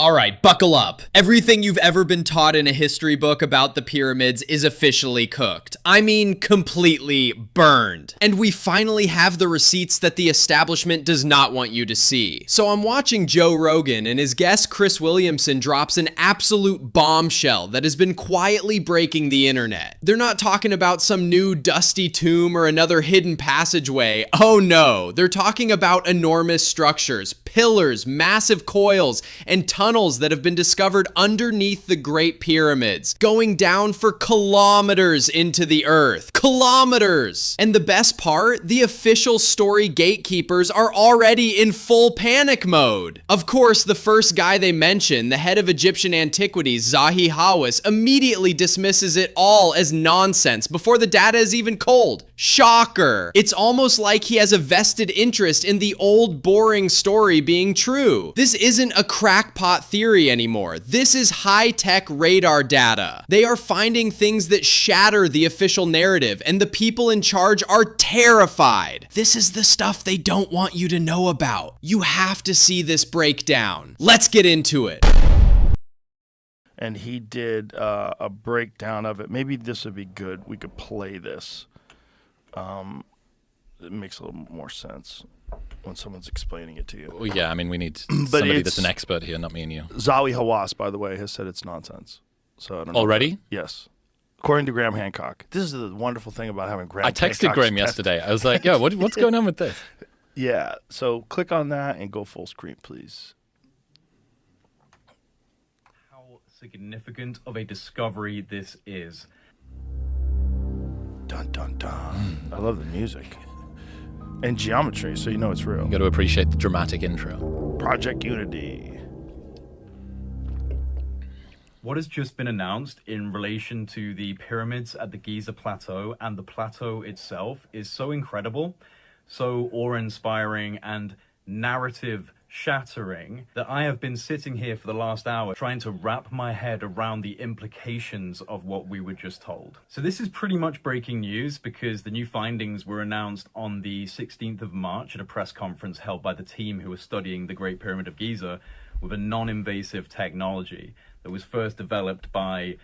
All right, buckle up. Everything you've ever been taught in a history book about the pyramids is officially cooked. I mean, completely burned. And we finally have the receipts that the establishment does not want you to see. So I'm watching Joe Rogan, and his guest Chris Williamson drops an absolute bombshell that has been quietly breaking the internet. They're not talking about some new dusty tomb or another hidden passageway. Oh no, they're talking about enormous structures, pillars, massive coils, and tunnels that have been discovered underneath the Great Pyramids, going down for kilometers into the earth. Kilometers! And the best part, the official story gatekeepers are already in full panic mode. Of course, the first guy they mention, the head of Egyptian antiquities, Zahi Hawass, immediately dismisses it all as nonsense before the data is even cold. Shocker! It's almost like he has a vested interest in the old boring story being true. This isn't a crackpot theory anymore. This is high-tech radar data. They are finding things that shatter the official narrative, and the people in charge are terrified. This is the stuff they don't want you to know about. You have to see this breakdown. Let's get into it. And he did a breakdown of it. Maybe this would be good. We could play this. It makes a little more sense when someone's explaining it to you. Well, yeah, I mean, we need somebody that's an expert here, not me and you. Zahi Hawass, by the way, has said it's nonsense. So I don't know. Already? Yes. According to Graham Hancock. This is the wonderful thing about having Graham Hancock. I texted Graham yesterday. I was like, yo, what's going on with this? Yeah. So click on that and go full screen, please. How significant of a discovery this is. Dun, dun, dun. I love the music. And geometry, so you know it's real. You got to appreciate the dramatic intro. Project Unity. What has just been announced in relation to the pyramids at the Giza Plateau and the plateau itself is so incredible, so awe-inspiring and narrative-shattering that I have been sitting here for the last hour trying to wrap my head around the implications of what we were just told. So this is pretty much breaking news because the new findings were announced on the 16th of March at a press conference held by the team who were studying the Great Pyramid of Giza with a non-invasive technology that was first developed by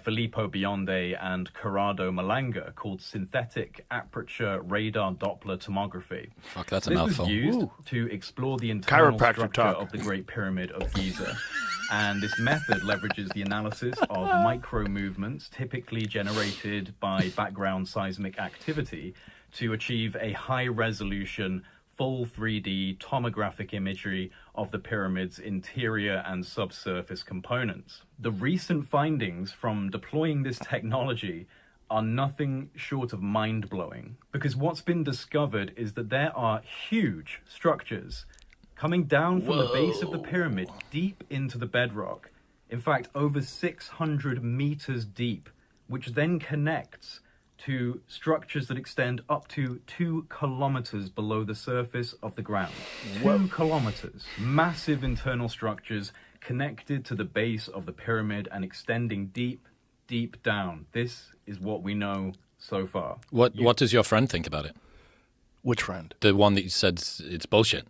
Filippo Bionde and Corrado Malanga called synthetic aperture radar Doppler tomography. Fuck, that's a This mouthful. was used to explore the internal structure of the Great Pyramid of Giza. And this method leverages the analysis of micro movements typically generated by background seismic activity to achieve a high resolution full 3D tomographic imagery of the pyramid's interior and subsurface components. The recent findings from deploying this technology are nothing short of mind-blowing, because what's been discovered is that there are huge structures coming down from the base of the pyramid deep into the bedrock, in fact over 600 meters deep, which then connects to structures that extend up to 2 kilometers below the surface of the ground. 2 kilometers. Massive internal structures connected to the base of the pyramid and extending deep, deep down. This is what we know so far. What does your friend think about it? Which friend? The one that you said it's bullshit.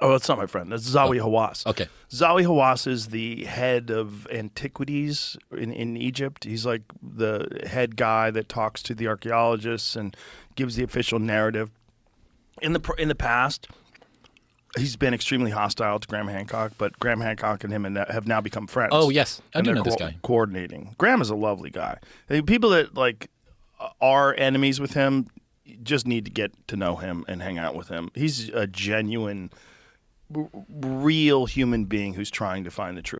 Oh, that's not my friend. That's Zahi Hawass. Okay. Zahi Hawass is the head of antiquities in Egypt. He's like the head guy that talks to the archaeologists and gives the official narrative. In the past, he's been extremely hostile to Graham Hancock, but Graham Hancock and him have now become friends. Oh, yes. I do And know they're this guy. Coordinating. Graham is a lovely guy. People that like are enemies with him just need to get to know him and hang out with him. He's a genuine, real human being who's trying to find the truth.